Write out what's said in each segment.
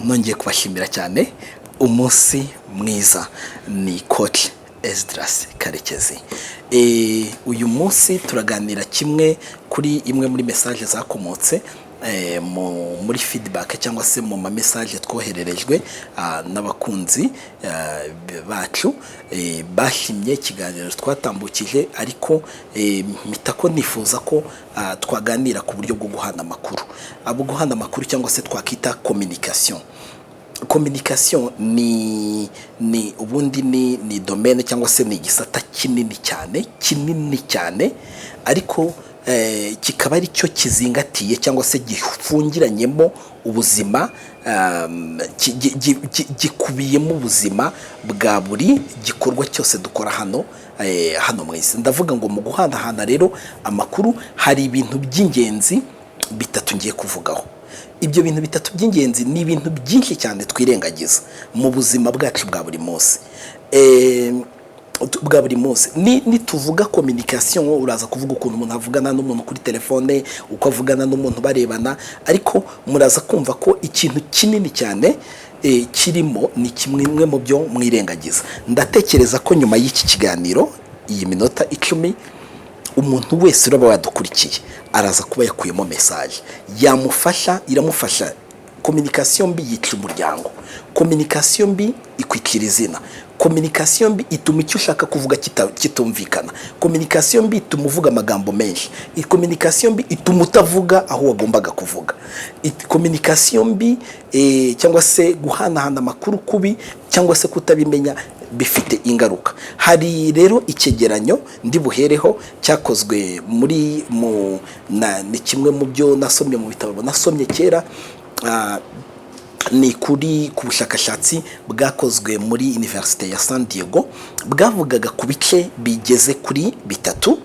nongeye kubashimira cyane. Umunsi mwiza ni coach Esdras Karekezi. Uyu munsi turaganira kimwe kuri imwe muri message zakomotse muri feedback cyangwa se mu message twohererejwe n'abakunzi bacu bashimye ikiganiro twatambukije, ariko mitako nifuza ko twaganira ku buryo bwo guhana amakuru. Abo guhana amakuru cyangwa se twakita communication. Communication ni ubundi ni domaine cyangwa se ni gisata kinini cyane, ariko kikaba ari cyo kizingatiye cyangwa se gifungiranyemo ubuzima, gikubiyemo ubuzima bwa buri gikorwa cyose dukora hano mwese. Ndavuga ngo mu guhanahana rero amakuru hari ibintu by'ingenzi bitatu ngiye kuvugaho. Ibyo bintu bitatu by'ingenzi ni ibintu byinshi cyane twirengagiza mu buzima bwacu bwa buri munsi. Ni tuvuga communication, uraza kuvuga ukuntu umuntu avugana n'umuntu kuri telefone, uko avugana n'umuntu barebana, ariko muraza kumva ko ikintu kinini cyane kirimo ni kimwe mu byo mwirengagiza. Ndatekereza ko nyuma y'iki kiganiro, iyi minota 10, umuntu wese uraba wadukurikiye araza kuba yakuyemo message iramufasha. Communication mbi yica umuryango, communication mbi ikwikira izina, communication mbi ituma icyo ushaka kuvuga kitumvikana, communication mbi ituma uvuga amagambo menshi, communication mbi ituma utavuga aho wagombaga kuvuga, communication mbi cyangwa se guhanahana amakuru kubi cyangwa se kutabimenya bifite ingaruka. Hari rero icyegeranyo ndi buhereho cyakozwe ni kimwe mu byo nasomye mu bitabo nasomye kera, ni ku bushakashatsi bwakozwe muri Universite ya San Diego, bwavugaga ku bice bigeze kuri bitatu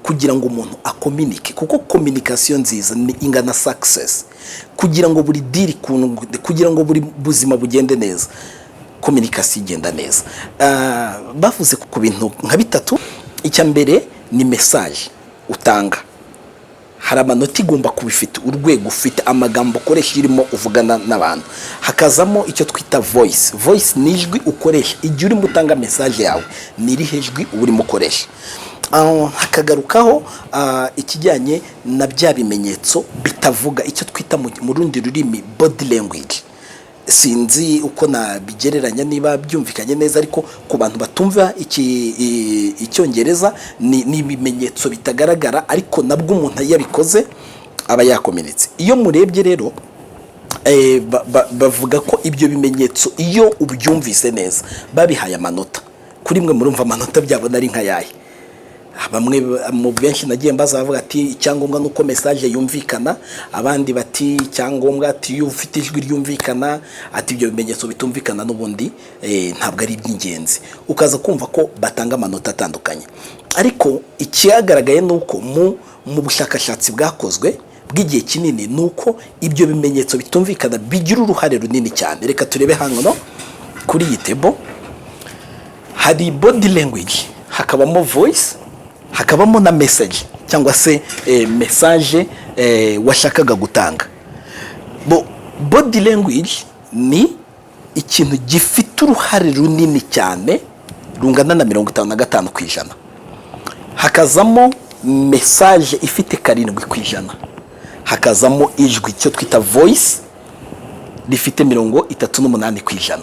kugira ngo umuntu akomunike, kuko communication nziza ni ingana success. Kugira ngo buri deal kugira ngo buri buzima bugende neza, communication igenda neza. Bavuze ku bintu nka bitatu. Icya mbere ni message utanga. Hari amanota igomba kubifite, urwego ufite, amagambo ukoresha irimo uvugana n'abantu. Hakazamo icyo twita voice ni ijwi ukoresha igihe urimo utanga message yawe, ni irihe jwi urimo ukoresha. Hakagarukaho ikijyanye na bya bimenyetso bitavuga, icyo twita mu rundi rurimi body language. Sinzi uko nabigereranya niba byumvikanye neza, ariko ku bantu batumva icyongereza ni ibimenyetso bitagaragara, ariko nabwo umuntu yabikoze aba yakomeretse. Iyo murebye rero bavuga ko ibyo bimenyetso iyo ubyumvise neza babihaye amanota. Kuri mwe murumva amanota byabona ari nka yahe? Bamwe mu benshi nagiye mbaza bavuga ati icyangombwa nuko message yumvikana, abandi bati icyangombwa ati iyo ufite ijwi ryumvikana, ati ibyo bimenyetso bitumvikana n'ubundi ntabwo ari iby'ingenzi. Ukaza kumva ko batanga amanota atandukanye, ariko ikiyagaragaye nuko mu bushakashatsi bwakozwe bw'igihe kinini nuko ibyo bimenyetso bitumvikana bigira uruhare runini cyane. Reka turebe hano kuri iyi table. Hari body language, hakabamo voice, hakabamo na message cyangwa se message washakaga gutanga. Body language ni ikintu gifite uruhare runini cyane rungana na 55%. Hakazamo message ifite 7%. Hakazamo ijwi cyo twita voice rifite 38%.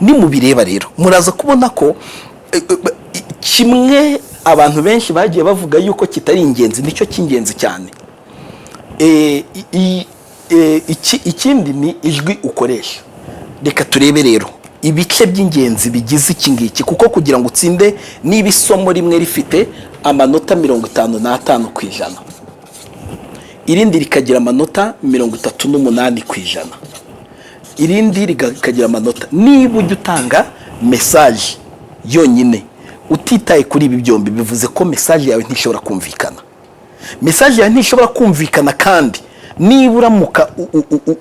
Ni mu bireba rero muraza kubona ko kimwe abantu benshi bagiye bavuga yuko kitari ingenzi nicyo cy'ingenzi cyane. Ikindi ni ijwi ukoresha. Reka turebe rero ibice by'ingenzi bigize iki ngiki, kuko kugira ngo utsinde niba isomo rimwe rifite amanota 55%, irindi rikagira amanota 38%, irindi rikagira amanota. Niba ujya utanga message yonyine utitaye kuri ibi byombi, bivuze ko message yawe ntishobora kumvikana. Message yawe ntishobora kumvikana, kandi niba uramuka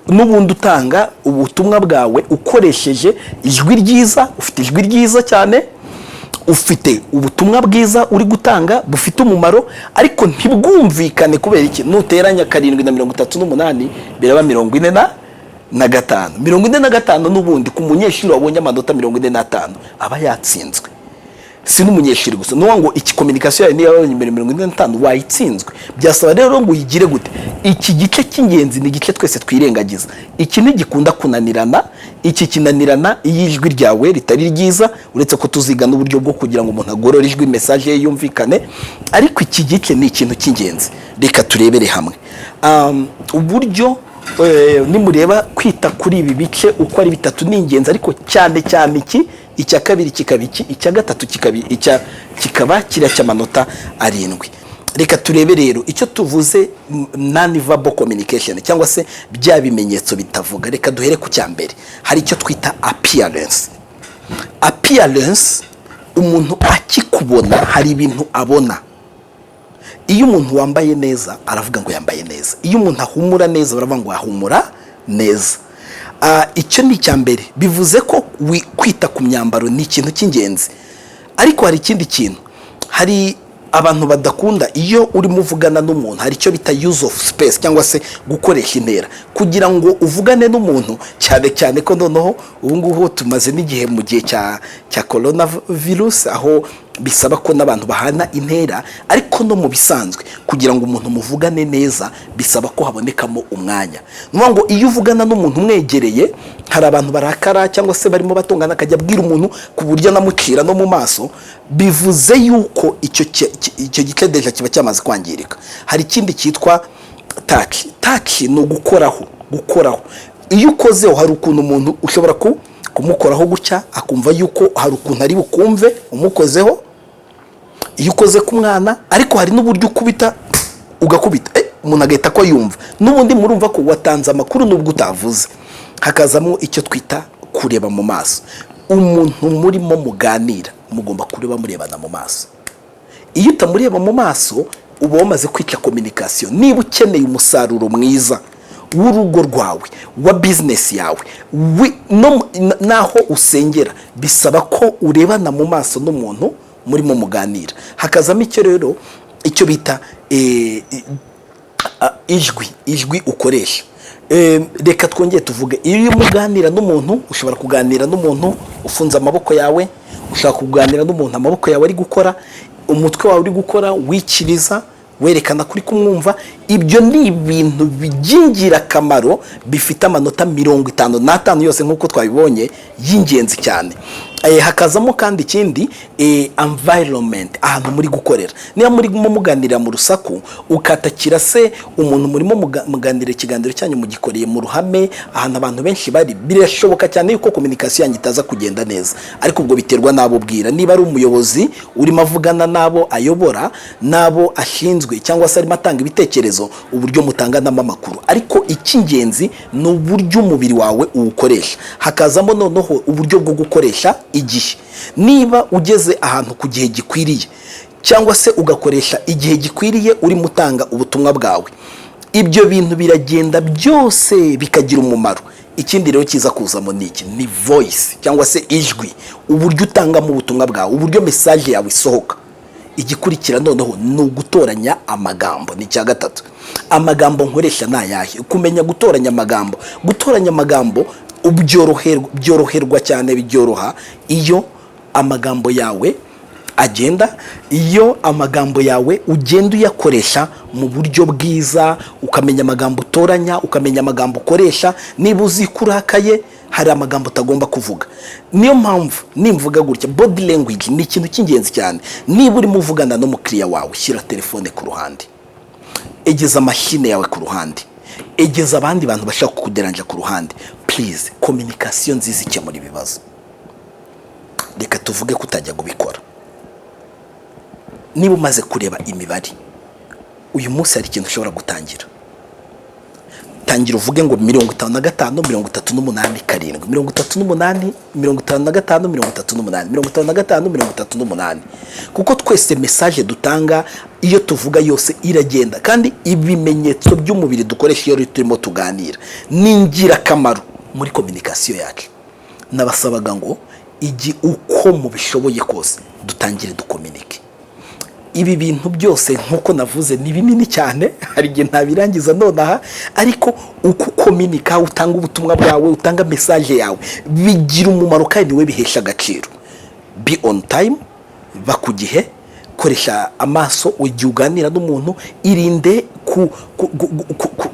n'ubundi utanga ubutumwa bwawe ukoresheje ijwi ryiza, ufite ijwi ryiza cyane, ufite ubutumwa bwiza uri gutanga bufite umumaro, ariko ntibwumvikane kubera iki? Nuteranya 7 na 38 biraba na gatanu. 45 n'ubundi ku munyeshuri wabonye amanota 45 aba yatsinzwe. Si n'umunyeshuri gusa, nuwa ngo iki communication yawe niyo 45 wayitsinzwe. Byasaba rero ngo uyigire gute? Iki gice cy'ingenzi ni gice twese twirengagiza. Iki ni gikunda kunanirana, iki kinanirana iyijwi ryawe ritari ryiza, uretse ko tuziga n'uburyo bwo kugira ngo umuntu agorore ijwi message ye yumvikane, ariko iki gice ni ikintu cy'ingenzi. Reka turebere hamwe uburyo nimureba kwita kuri ibi bice uko ari bitatu ni ingenzi, ariko cyane cyane icya kabiri kikaba icya gatatu kikaba kiriya cy'amanota 7. Reka turebe rero icyo tuvuze non-verbal communication cyangwa se bya bimenyetso bitavuga. Reka duhere ku cyambere, hari icyo twita appearance. Appearance, umuntu akikubona hari ibintu abona. Iyo umuntu wambaye neza aravuga ngo yambaye neza, iyo umuntu ahumura neza baravuga ngo ahumura neza. Icyo ni cyambere, bivuze ko kwita ku myambaro ni ikintu cy'ingenzi. Ariko hari ikindi kintu, hari abantu badakunda iyo urimo uvugana n'umuntu, hari icyo bita use of space cyangwa se gukoresha intera kugira ngo uvugane n'umuntu, cyane ko noneho ubu ngubu tumaze n'igihe mu gihe cya coronavirus aho bisaba ko n'abantu bahana intera, ariko no mu bisanzwe kugira ngo umuntu muvugane neza bisaba ko habonekamo umwanya. Nuvuga ngo iyo uvugana n'umuntu umwegereye, hari abantu barakara cyangwa se barimo batongana akajya abwira umuntu ku buryo namucira no mu maso, bivuze yuko icyo gice deja kiba cyamaze kwangirika. Hari ikindi cyitwa touch no gukoraho. Iyo ukozeho hari ukuntu umuntu ushobora kumukoraho gutya akumva yuko hari ukuntu ari bukumve umukozeho. Iyo ukoze ku mwana, ariko hari n'uburyo ukubita ugakubita umuntu agahita ko yumva, n'ubundi murumva ko watanze amakuru nubwo utavuze. Hakazamo icyo twita kureba mu maso. Umuntu murimo muganira mugomba kureba murebana mu maso. Iyo utamureba mu maso uba wamaze kwica communication. Niba ukeneye umusaruro mwiza w'urugo rwawe, wa business yawe, naho usengera, bisaba ko urebana mu maso n'umuntu murimo muganira. Hakazamo icyo rero icyo bita ijwi ukoresha. Reka twongeye tuvuge, iyo muganira n'umuntu, ushobora kuganira n'umuntu ufunze amaboko yawe, ushaka kuganira n'umuntu amaboko yawe ari gukora, umutwe wawe uri gukora wikiriza, werekana kuri kumwumva. Ibyo ni ibintu byingira kamaro bifite amanota 55 yose nkuko twabibonye y'ingenzi cyane. Hakazamo kandi ikindi environment, ahantu muri gukorera. Niba muri muganira mu rusaku, ukatakira se umuntu murimo muganira ikiganiro cyanyu mugikoreye mu ruhame, ahantu abantu benshi bari, birashoboka cyane yuko communication yanyu itaza kugenda neza. Ariko ubwo biterwa nabo bwira. Niba ari umuyobozi urimo avugana nabo ayobora, nabo ashinzwe cyangwa se arimo atanga ibitekerezo, uburyo mutanganamo amakuru. Ariko icy'ingenzi ni uburyo umubiri wawe uwukoresha. Hakazamo noneho uburyo bwo gukoresha igihe. Niba ugeze ahantu ku gihe gikwiriye cyangwa se ugakoresha igihe gikwiriye uri mutanga ubutumwa bwawe, ibyo bintu biragenda byose bikagira umumaro. Ikindi rero kiza kuzamo niki ni voice cyangwa se ijwi, uburyo utanga mu butumwa bwawe, uburyo message yawe isohoka. Igikurikira noneho ni ugutoranya amagambo. Ni cya gatatu. Amagambo nkoresha nayahe? Kumenya gutoranya amagambo. Gutoranya amagambo byoroherwa cyane, byoroha iyo amagambo yawe agenda, iyo amagambo yawe ugenda uyakoresha mu buryo bwiza, ukamenya amagambo utoranya, ukamenya amagambo ukoresha. Niba uzi kurakaye, hari amagambo utagomba kuvuga. Niyo mpamvu nimvuga gutya, body language ni ikintu cy'ingenzi cyane. Niba urimo uvugana n'umukiriya wawe, shyira telefone ku ruhande, egeza machine yawe ku ruhande, egeza abandi bantu bashaka kukuderanja ku ruhande. Please, communication nziza ikemura ibibazo. Reka tuvuge kutajya kubikora. Niba umaze kureba imibare, uyu munsi hari ikintu ushobora gutangira. Tangira uvuge ngo 55 38 7 38 55 38 kuko twese message dutanga iyo tuvuga yose iragenda, kandi ibimenyetso by'umubiri dukoresha iyo turimo tuganira ni ingirakamaro muri communication yacu. Nabasabaga ngo uko mubishoboye kose dutangire dukominike. ibi bintu byose nk'uko navuze ni binini cyane, hari igihe ntabirangiza nonaha, ariko uko ukominika, utanga ubutumwa bwawe, utanga message yawe, bigira umumaro kandi we bihesha agaciro. Be on time, baku gihe, koresha amaso igihe uganira n'umuntu, irinde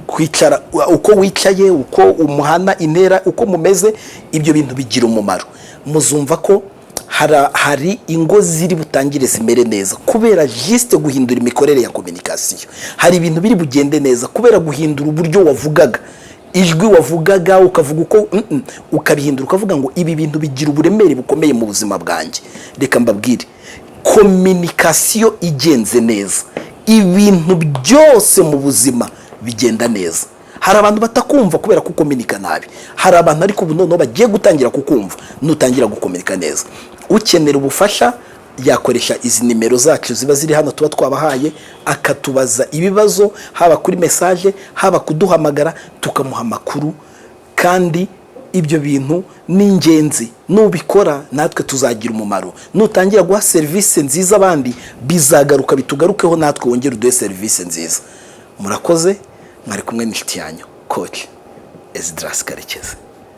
kwicara uko wicaye, uko umuhana intera, uko mumeze, ibyo bintu bigira umumaro. Muzumva ko hari ingo ziri butangire zimere neza kubera juste guhindura imikorere ya communication. Hari ibintu biri bugende neza kubera guhindura uburyo wavugaga, ijwi wavugaga ukavuga uko ukabihindura, ukavuga ngo ibi bintu bigira uburemere bukomeye mu buzima bwanjye. Reka mbabwire, communication igenze neza, ibintu byose mu buzima bigenda neza. Hari abantu batakumva kubera kukominika nabi, hari abantu ariko ubu noneho bagiye gutangira kukumva nutangira gukominika neza. Ukenera ubufasha yakoresha izi nimero zacu ziba ziri hano tuba twabahaye, akatubaza ibibazo, haba kuri message, haba kuduhamagara, tukamuha amakuru. Kandi ibyo bintu ni ingenzi, nubikora natwe tuzagira umumaro. Nutangira guha service nziza abandi, bizagaruka bitugarukeho natwe wongera uduhe service nziza. Murakoze, mwari kumwe n'inshuti yanyu Coach Esdras Karekezi.